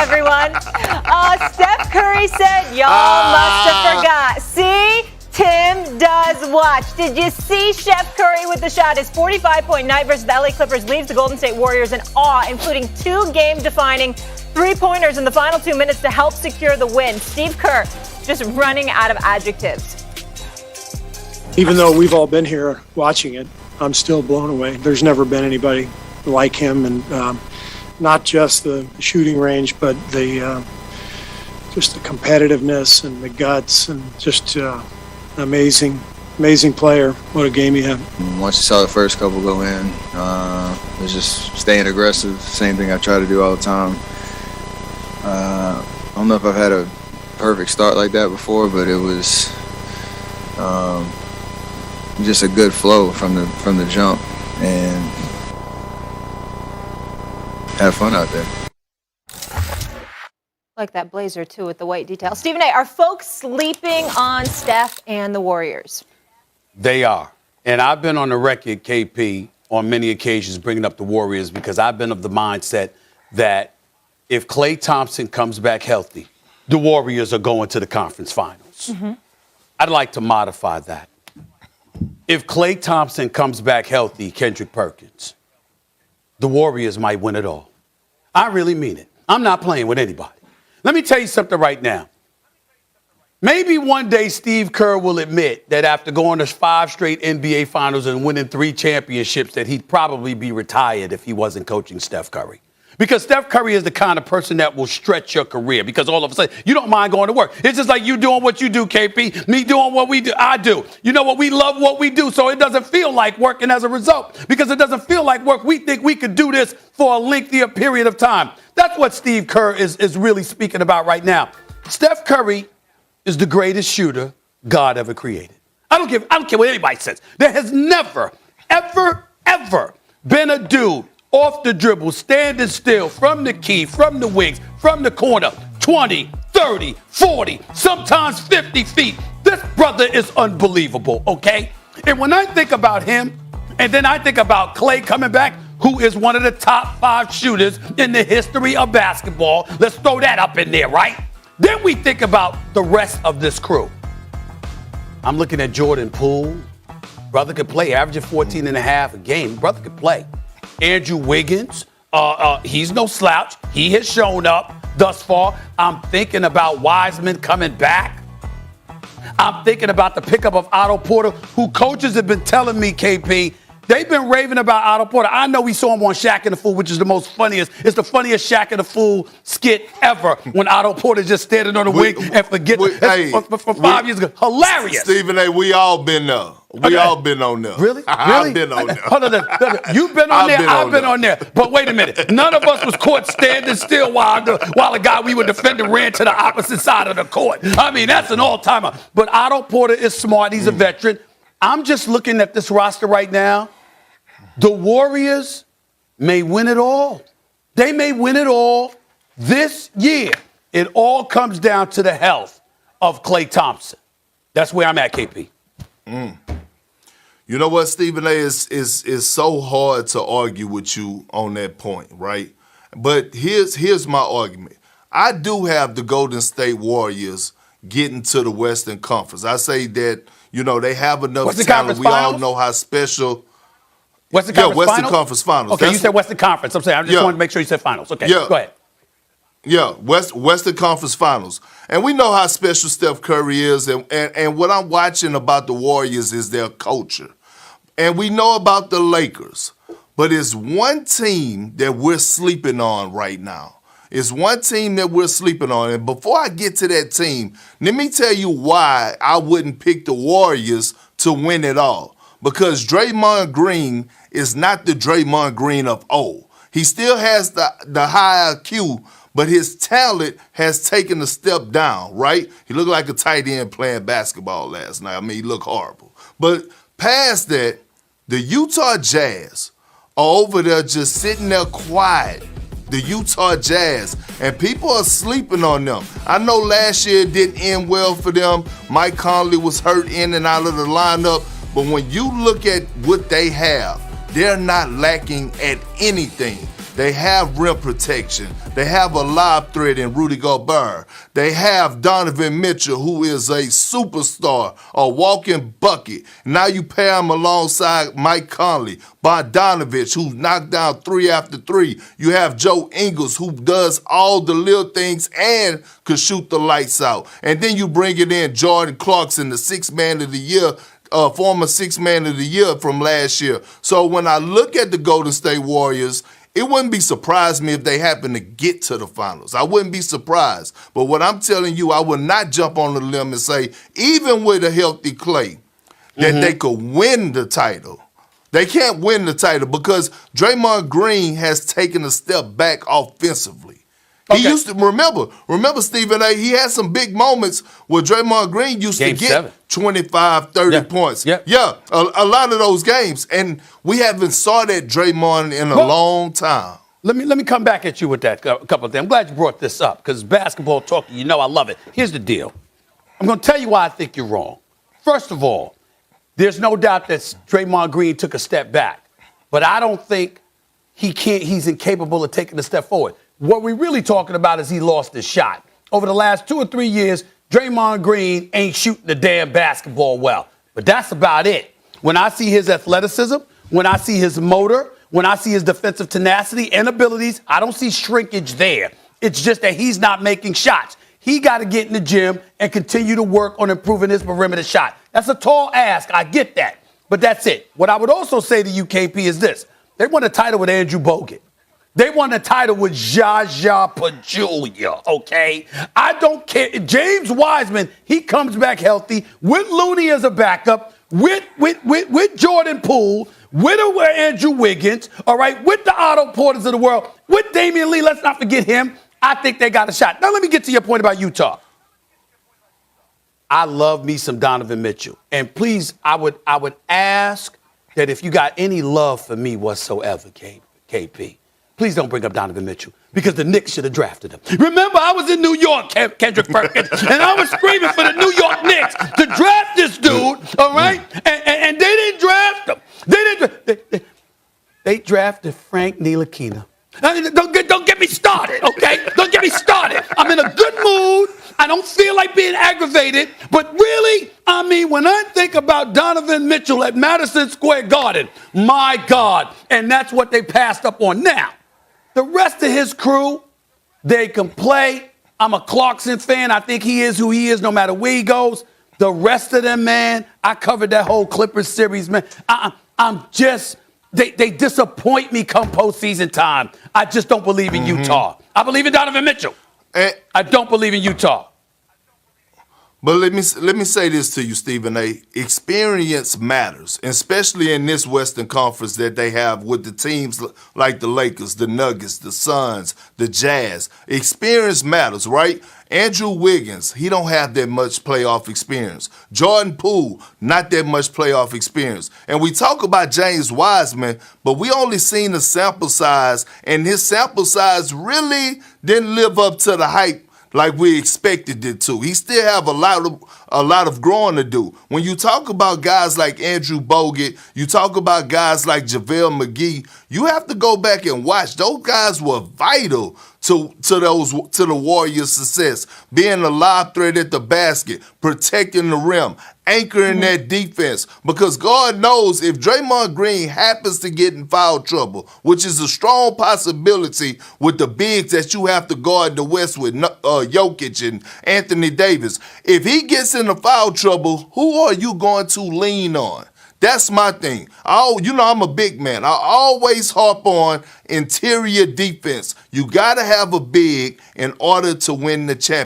everyone. Steph Curry said, y'all must have forgot. See? Tim does watch. Did you see Chef Curry with the shot? His 45-point night versus the LA Clippers leaves the Golden State Warriors in awe, including 2 game-defining three-pointers in the final 2 minutes to help secure the win. Steve Kerr just running out of adjectives. Even though we've all been here watching it, I'm still blown away. There's never been anybody like him, and not just the shooting range, but just the competitiveness and the guts, and just amazing player. What a game he had. Once you saw the first couple go in, it was just staying aggressive. Same thing I try to do all the time. I don't know if I've had a perfect start like that before, but it was just a good flow from the jump, and had fun out there. Like that blazer, too, with the white detail. Stephen A., are folks sleeping on Steph and the Warriors? They are. And I've been on the record, KP, on many occasions bringing up the Warriors because I've been of the mindset that if Klay Thompson comes back healthy, the Warriors are going to the conference finals. Mm-hmm. I'd like to modify that. If Klay Thompson comes back healthy, Kendrick Perkins, the Warriors might win it all. I really mean it. I'm not playing with anybody. Let me tell you something right now. Maybe one day Steve Kerr will admit that after going to 5 straight NBA finals and winning 3 championships that he'd probably be retired if he wasn't coaching Steph Curry. Because Steph Curry is the kind of person that will stretch your career because all of a sudden you don't mind going to work. It's just like you doing what you do, KP, me doing what we do. I do. You know what? We love what we do, so it doesn't feel like work. And as a result, because it doesn't feel like work, we think we could do this for a lengthier period of time. That's what Steve Kerr is really speaking about right now. Steph Curry is the greatest shooter God ever created. I don't care what anybody says. There has never, ever been a dude off the dribble, standing still, from the key, from the wings, from the corner, 20, 30, 40, sometimes 50 feet. This brother is unbelievable, okay? And when I think about him, and then I think about Klay coming back, who is one of the top 5 shooters in the history of basketball. Let's throw that up in there, right? Then we think about the rest of this crew. I'm looking at Jordan Poole. Brother could play, averaging 14 and a half a game. Brother could play. Andrew Wiggins, he's no slouch. He has shown up thus far. I'm thinking about Wiseman coming back. I'm thinking about the pickup of Otto Porter, who coaches have been telling me, KP, they've been raving about Otto Porter. I know we saw him on Shaq and the Fool, which is the most funniest. It's the funniest Shaq and the Fool skit ever when Otto Porter just standing on the wing and forget for 5 years ago. Hilarious. Stephen A., we all been there. We all been on there. Really? I've been on there. Hold on. You've been on there. I've been on there. But wait a minute. None of us was caught standing still while a guy we were defending ran to the opposite side of the court. I mean, that's an all-timer. But Otto Porter is smart. He's a veteran. I'm just looking at this roster right now. The Warriors may win it all. They may win it all this year. It all comes down to the health of Klay Thompson. That's where I'm at, KP. You know what, Stephen A., is so hard to argue with you on that point, right? But here's my argument. I do have the Golden State Warriors getting to the Western Conference. I say that, they have enough talent. We all know how special. Western Conference Western Finals? Conference Finals. Okay, you said Western Conference. I'm saying, I just wanted to make sure you said Finals. Okay, go ahead. Yeah, Western Conference Finals. And we know how special Steph Curry is. And what I'm watching about the Warriors is their culture. And we know about the Lakers. But it's one team that we're sleeping on right now. It's one team that we're sleeping on. And before I get to that team, let me tell you why I wouldn't pick the Warriors to win it all. Because Draymond Green is not the Draymond Green of old. He still has the high IQ, but his talent has taken a step down, right? He looked like a tight end playing basketball last night. I mean, he looked horrible. But past that, the Utah Jazz are over there just sitting there quiet. The Utah Jazz. And people are sleeping on them. I know last year it didn't end well for them. Mike Conley was hurt in and out of the lineup. But when you look at what they have, they're not lacking at anything. They have rim protection. They have a lob threat in Rudy Gobert. They have Donovan Mitchell, who is a superstar, a walking bucket. Now you pair him alongside Mike Conley, Bogdanovich, who knocked down 3 after 3. You have Joe Ingles, who does all the little things and could shoot the lights out. And then you bring it in Jordan Clarkson, the sixth man of the year, former sixth man of the year from last year. So when I look at the Golden State Warriors, it wouldn't be surprised me if they happen to get to the finals. I wouldn't be surprised. But what I'm telling you, I would not jump on the limb and say, even with a healthy Klay, that they could win the title. They can't win the title because Draymond Green has taken a step back offensively. He used to, remember Stephen A., he had some big moments where Draymond Green used to get 25, 30 points. Yeah, a lot of those games. And we haven't saw that Draymond in a long time. Let me come back at you with that a couple of things. I'm glad you brought this up because basketball talk, you know I love it. Here's the deal. I'm going to tell you why I think you're wrong. First of all, there's no doubt that Draymond Green took a step back. But I don't think he's incapable of taking a step forward. What we're really talking about is he lost his shot. Over the last 2 or 3 years, Draymond Green ain't shooting the damn basketball well. But that's about it. When I see his athleticism, when I see his motor, when I see his defensive tenacity and abilities, I don't see shrinkage there. It's just that he's not making shots. He got to get in the gym and continue to work on improving his perimeter shot. That's a tall ask. I get that. But that's it. What I would also say to UKP is this. They won a title with Andrew Bogut. They won the title with Zaza Pachulia, okay? I don't care. James Wiseman, he comes back healthy with Looney as a backup, with Jordan Poole, with Andrew Wiggins, all right, with the Otto Porters of the world, with Damian Lee. Let's not forget him. I think they got a shot. Now let me get to your point about Utah. I love me some Donovan Mitchell. And please, I would ask that if you got any love for me whatsoever, KP, please don't bring up Donovan Mitchell because the Knicks should have drafted him. Remember, I was in New York, Kendrick Perkins, and I was screaming for the New York Knicks to draft this dude, all right? And they didn't draft him. They drafted Frank Ntilikina. Don't get me started, okay? Don't get me started. I'm in a good mood. I don't feel like being aggravated. But really, I mean, when I think about Donovan Mitchell at Madison Square Garden, my God. And that's what they passed up on. Now, the rest of his crew, they can play. I'm a Clarkson fan. I think he is who he is no matter where he goes. The rest of them, man, I covered that whole Clippers series, man. I'm just... They disappoint me come postseason time. I just don't believe in Utah. I believe in Donovan Mitchell. I don't believe in Utah. But let me say this to you, Stephen A. Experience matters, especially in this Western Conference that they have with the teams like the Lakers, the Nuggets, the Suns, the Jazz. Experience matters, right? Andrew Wiggins, he don't have that much playoff experience. Jordan Poole, not that much playoff experience. And we talk about James Wiseman, but we only seen the sample size, and his sample size really didn't live up to the hype like we expected it to. He still have a lot of growing to do. When you talk about guys like Andrew Bogut, you talk about guys like JaVale McGee, you have to go back and watch. Those guys were vital to the Warriors' success. Being a lob threat at the basket, protecting the rim, anchoring that defense. Because God knows if Draymond Green happens to get in foul trouble, which is a strong possibility with the bigs that you have to guard the West with, Jokic and Anthony Davis. If he gets into foul trouble, who are you going to lean on? That's my thing. I'm a big man. I always harp on interior defense. You got to have a big in order to win the championship.